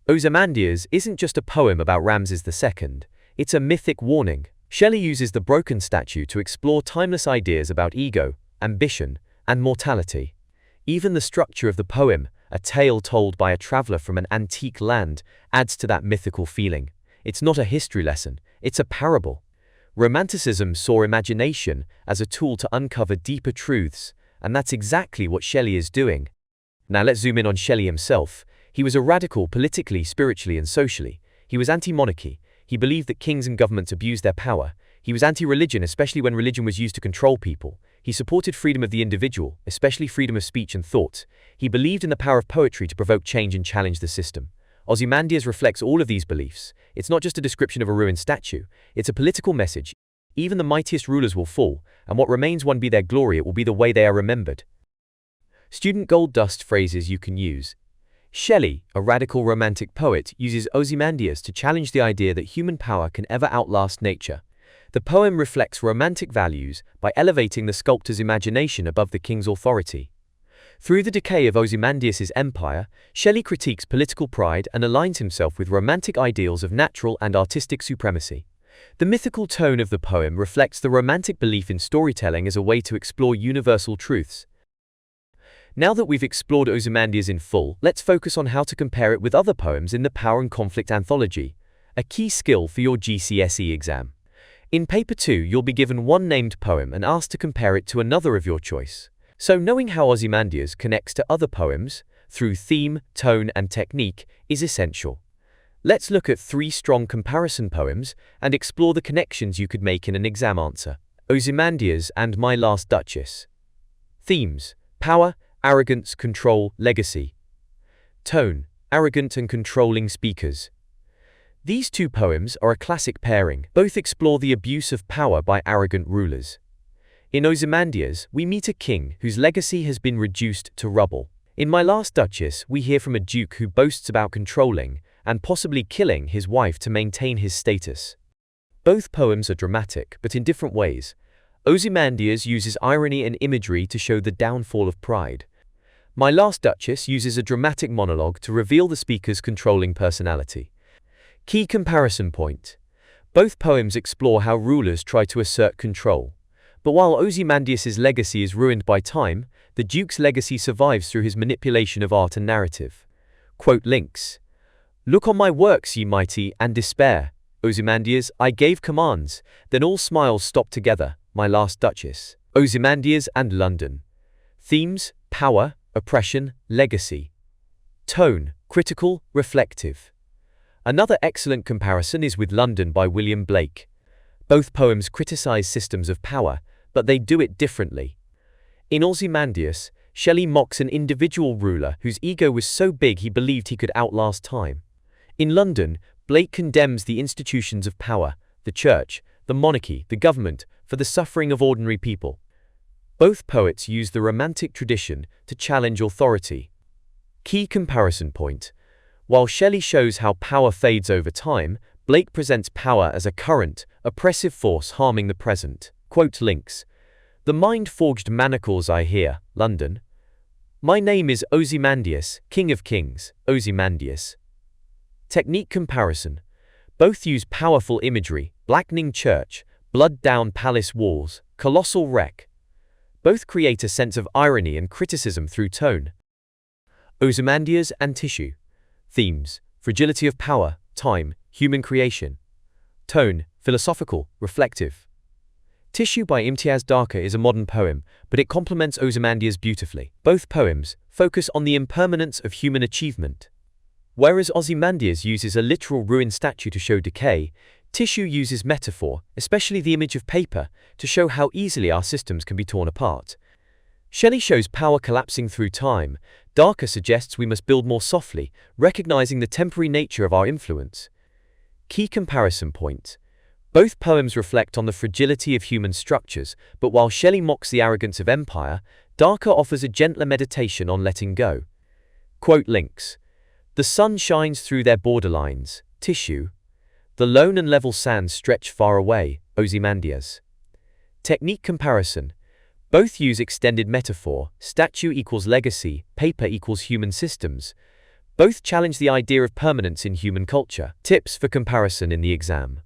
A: Ozymandias isn't just a poem about Ramses II, it's a mythic warning. Shelley uses the broken statue to explore timeless ideas about ego, ambition, and mortality. Even the structure of the poem, a tale told by a traveler from an antique land, adds to that mythical feeling. It's not a history lesson, it's a parable. Romanticism saw imagination as a tool to uncover deeper truths, and that's exactly what Shelley is doing. Now let's zoom in on Shelley himself. He was a radical politically, spiritually and socially. He was anti-monarchy. He believed that kings and governments abused their power. He was anti-religion, especially when religion was used to control people. He supported freedom of the individual, especially freedom of speech and thought. He believed in the power of poetry to provoke change and challenge the system. Ozymandias reflects all of these beliefs. It's not just a description of a ruined statue, it's a political message. Even the mightiest rulers will fall, and what remains won't be their glory, it will be the way they are remembered. Student gold dust phrases you can use. Shelley, a radical romantic poet, uses Ozymandias to challenge the idea that human power can ever outlast nature. The poem reflects romantic values by elevating the sculptor's imagination above the king's authority. Through the decay of Ozymandias' empire, Shelley critiques political pride and aligns himself with romantic ideals of natural and artistic supremacy. The mythical tone of the poem reflects the romantic belief in storytelling as a way to explore universal truths. Now that we've explored Ozymandias in full, let's focus on how to compare it with other poems in the Power and Conflict anthology, a key skill for your GCSE exam. In Paper 2, you'll be given one named poem and asked to compare it to another of your choice. So knowing how Ozymandias connects to other poems, through theme, tone and technique, is essential. Let's look at 3 strong comparison poems and explore the connections you could make in an exam answer. Ozymandias and My Last Duchess. Themes: power, arrogance, control, legacy. Tone: arrogant and controlling speakers. These 2 poems are a classic pairing. Both explore the abuse of power by arrogant rulers. In Ozymandias, we meet a king whose legacy has been reduced to rubble. In My Last Duchess, we hear from a duke who boasts about controlling and possibly killing his wife to maintain his status. Both poems are dramatic, but in different ways. Ozymandias uses irony and imagery to show the downfall of pride. My Last Duchess uses a dramatic monologue to reveal the speaker's controlling personality. Key comparison point. Both poems explore how rulers try to assert control. But while Ozymandias' legacy is ruined by time, the Duke's legacy survives through his manipulation of art and narrative. Quote links. Look on my works, ye mighty, and despair. Ozymandias, I gave commands, then all smiles stopped together. My Last Duchess. Ozymandias and London. Themes: power, oppression, legacy. Tone: critical, reflective. Another excellent comparison is with London by William Blake. Both poems criticize systems of power, but they do it differently. In Ozymandias, Shelley mocks an individual ruler whose ego was so big he believed he could outlast time. In London, Blake condemns the institutions of power, the church, the monarchy, the government, for the suffering of ordinary people. Both poets use the Romantic tradition to challenge authority. Key comparison point. While Shelley shows how power fades over time, Blake presents power as a current, oppressive force harming the present. Quote links. The mind-forged manacles I hear, London. My name is Ozymandias, King of Kings, Ozymandias. Technique comparison. Both use powerful imagery, blackening church, blood-down palace walls, colossal wreck. Both create a sense of irony and criticism through tone. Ozymandias and tissue. Themes: fragility of power, time, human creation. Tone: philosophical, reflective. Tissue by Imtiaz Darka is a modern poem, but it complements Ozymandias beautifully. Both poems focus on the impermanence of human achievement. Whereas Ozymandias uses a literal ruined statue to show decay, Tissue uses metaphor, especially the image of paper, to show how easily our systems can be torn apart. Shelley shows power collapsing through time. Darka suggests we must build more softly, recognizing the temporary nature of our influence. Key comparison point. Both poems reflect on the fragility of human structures, but while Shelley mocks the arrogance of empire, Darka offers a gentler meditation on letting go. Quote links. The sun shines through their borderlines, Tissue. The lone and level sands stretch far away, Ozymandias. Technique comparison. Both use extended metaphor, statue equals legacy, paper equals human systems. Both challenge the idea of permanence in human culture. Tips for comparison in the exam.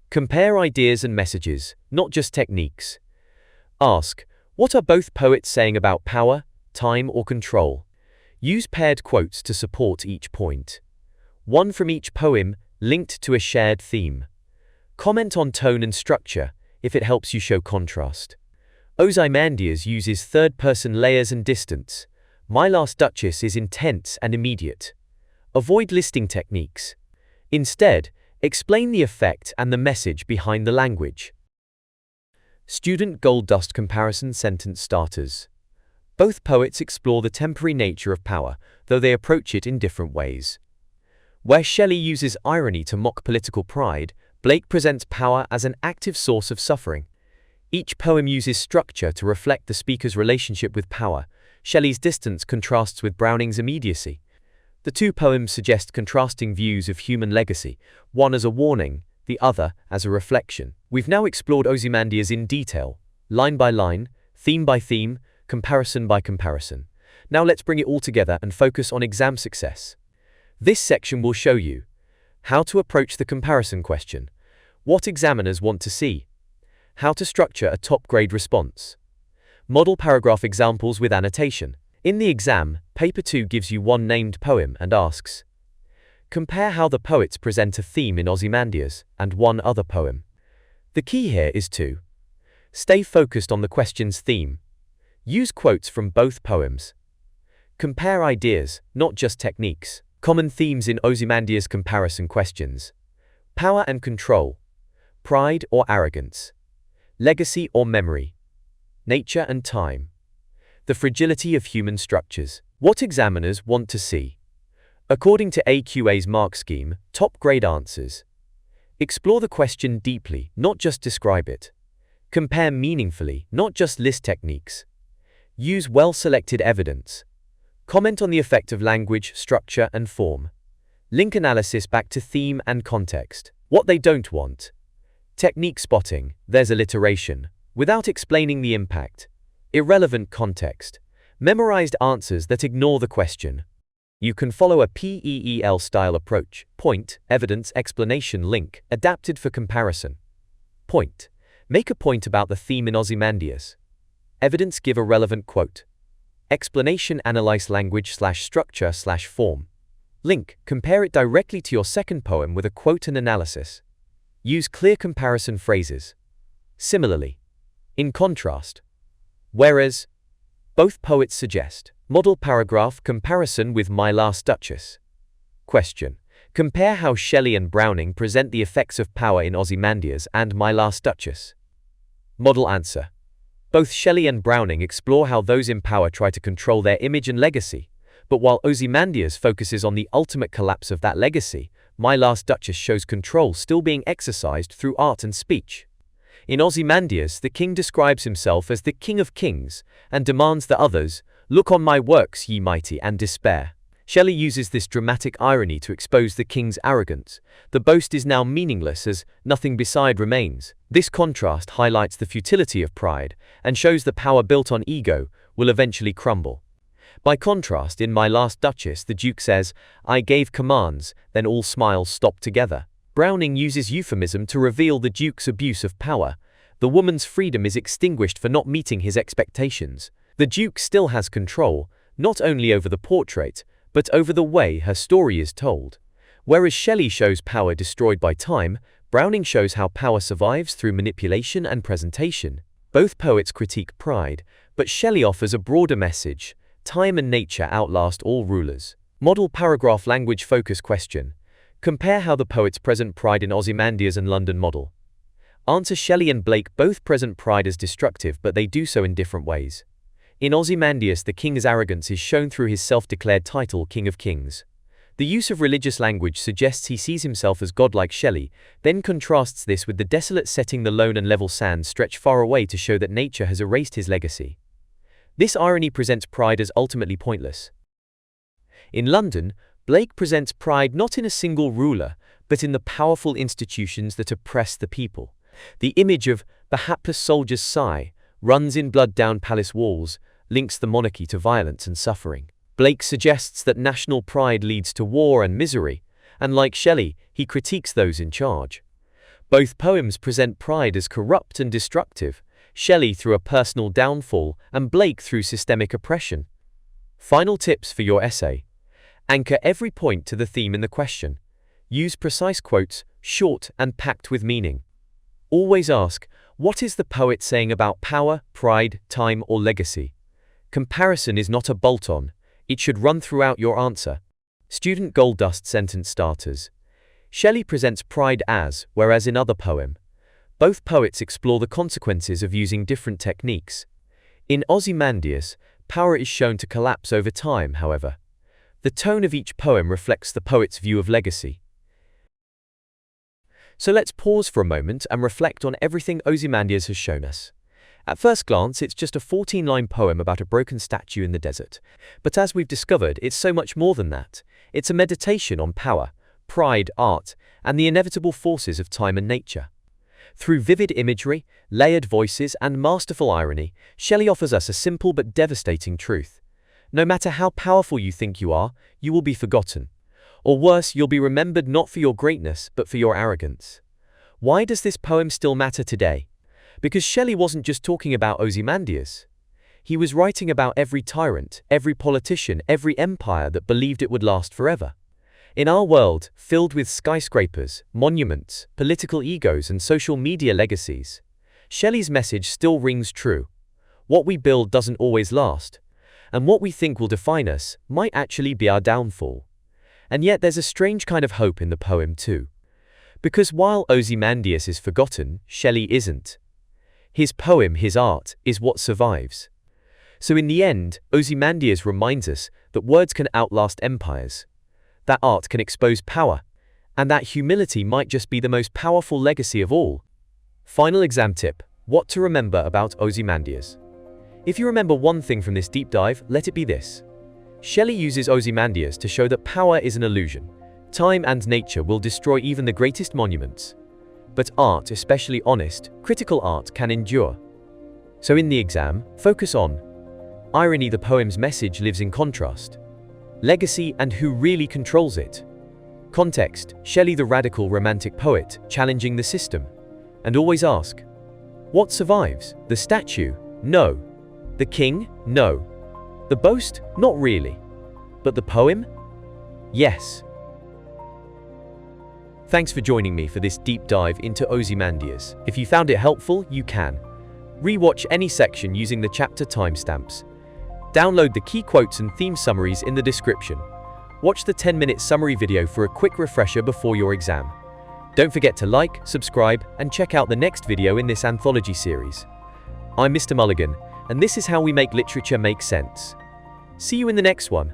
A: Compare ideas and messages, not just techniques. Ask, what are both poets saying about power, time, or control? Use paired quotes to support each point. One from each poem, linked to a shared theme. Comment on tone and structure, if it helps you show contrast. Ozymandias uses third-person layers and distance. My Last Duchess is intense and immediate. Avoid listing techniques. Instead, explain the effect and the message behind the language. Student Gold Dust Comparison Sentence Starters. Both poets explore the temporary nature of power, though they approach it in different ways. Where Shelley uses irony to mock political pride, Blake presents power as an active source of suffering. Each poem uses structure to reflect the speaker's relationship with power. Shelley's distance contrasts with Browning's immediacy. The two poems suggest contrasting views of human legacy, one as a warning, the other as a reflection. We've now explored Ozymandias in detail, line by line, theme by theme, comparison by comparison. Now let's bring it all together and focus on exam success. This section will show you how to approach the comparison question, what examiners want to see, how to structure a top-grade response, model paragraph examples with annotation. In the exam, Paper 2 gives you one named poem and asks, compare how the poets present a theme in Ozymandias and one other poem. The key here is to stay focused on the question's theme. Use quotes from both poems. Compare ideas, not just techniques. Common themes in Ozymandias' comparison questions. Power and control. Pride or arrogance. Legacy or memory. Nature and time. The fragility of human structures. What examiners want to see. According to AQA's mark scheme, top-grade answers. Explore the question deeply, not just describe it. Compare meaningfully, not just list techniques. Use well-selected evidence. Comment on the effect of language, structure, and form. Link analysis back to theme and context. What they don't want. Technique spotting, there's alliteration, without explaining the impact. Irrelevant context. Memorized answers that ignore the question. You can follow a PEEL-style approach, point, evidence, explanation, link, adapted for comparison. Point. Make a point about the theme in Ozymandias. Evidence, give a relevant quote. Explanation, analyze language/structure/form. Link, compare it directly to your second poem with a quote and analysis. Use clear comparison phrases. Similarly. In contrast. Whereas. Both poets suggest. Model paragraph comparison with My Last Duchess. Question. Compare how Shelley and Browning present the effects of power in Ozymandias and My Last Duchess. Model answer. Both Shelley and Browning explore how those in power try to control their image and legacy, but while Ozymandias focuses on the ultimate collapse of that legacy, My Last Duchess shows control still being exercised through art and speech. In Ozymandias, the king describes himself as the king of kings and demands that others, "Look on my works, ye mighty, and despair." Shelley uses this dramatic irony to expose the king's arrogance. The boast is now meaningless as nothing beside remains. This contrast highlights the futility of pride and shows that power built on ego will eventually crumble. By contrast, in My Last Duchess, the Duke says, "I gave commands, then all smiles stopped together." Browning uses euphemism to reveal the Duke's abuse of power. The woman's freedom is extinguished for not meeting his expectations. The Duke still has control, not only over the portrait, but over the way her story is told. Whereas Shelley shows power destroyed by time, Browning shows how power survives through manipulation and presentation. Both poets critique pride, but Shelley offers a broader message: time and nature outlast all rulers. Model paragraph language focus question. Compare how the poets present pride in Ozymandias and London model. Answer. Shelley and Blake both present pride as destructive, but they do so in different ways. In Ozymandias, the king's arrogance is shown through his self-declared title, King of Kings. The use of religious language suggests he sees himself as godlike. Shelley then contrasts this with the desolate setting. The lone and level sands stretch far away to show that nature has erased his legacy. This irony presents pride as ultimately pointless. In London, Blake presents pride not in a single ruler, but in the powerful institutions that oppress the people. The image of the hapless soldier's sigh runs in blood down palace walls, links the monarchy to violence and suffering. Blake suggests that national pride leads to war and misery, and like Shelley, he critiques those in charge. Both poems present pride as corrupt and destructive, Shelley through a personal downfall and Blake through systemic oppression. Final tips for your essay. Anchor every point to the theme in the question. Use precise quotes, short and packed with meaning. Always ask, what is the poet saying about power, pride, time, or legacy? Comparison is not a bolt-on. It should run throughout your answer. Student Gold Dust sentence starters. Shelley presents pride as, whereas in other poem. Both poets explore the consequences of using different techniques. In Ozymandias, power is shown to collapse over time, however. The tone of each poem reflects the poet's view of legacy. So let's pause for a moment and reflect on everything Ozymandias has shown us. At first glance, it's just a 14-line poem about a broken statue in the desert. But as we've discovered, it's so much more than that. It's a meditation on power, pride, art, and the inevitable forces of time and nature. Through vivid imagery, layered voices, and masterful irony, Shelley offers us a simple but devastating truth. No matter how powerful you think you are, you will be forgotten. Or worse, you'll be remembered not for your greatness, but for your arrogance. Why does this poem still matter today? Because Shelley wasn't just talking about Ozymandias. He was writing about every tyrant, every politician, every empire that believed it would last forever. In our world, filled with skyscrapers, monuments, political egos, and social media legacies, Shelley's message still rings true. What we build doesn't always last, and what we think will define us might actually be our downfall. And yet there's a strange kind of hope in the poem too. Because while Ozymandias is forgotten, Shelley isn't. His poem, his art, is what survives. So in the end, Ozymandias reminds us that words can outlast empires, that art can expose power, and that humility might just be the most powerful legacy of all. Final exam tip: what to remember about Ozymandias. If you remember one thing from this deep dive, let it be this. Shelley uses Ozymandias to show that power is an illusion. Time and nature will destroy even the greatest monuments. But art, especially honest, critical art, can endure. So in the exam, focus on irony. The poem's message lives in contrast. Legacy and who really controls it. Context: Shelley, the radical romantic poet, challenging the system. And always ask, what survives? The statue? No. The king? No. The boast? Not really. But the poem? Yes. Thanks for joining me for this deep dive into Ozymandias. If you found it helpful, you can rewatch any section using the chapter timestamps. Download the key quotes and theme summaries in the description. Watch the 10-minute summary video for a quick refresher before your exam. Don't forget to like, subscribe, and check out the next video in this anthology series. I'm Mr. Mulligan, and this is how we make literature make sense. See you in the next one.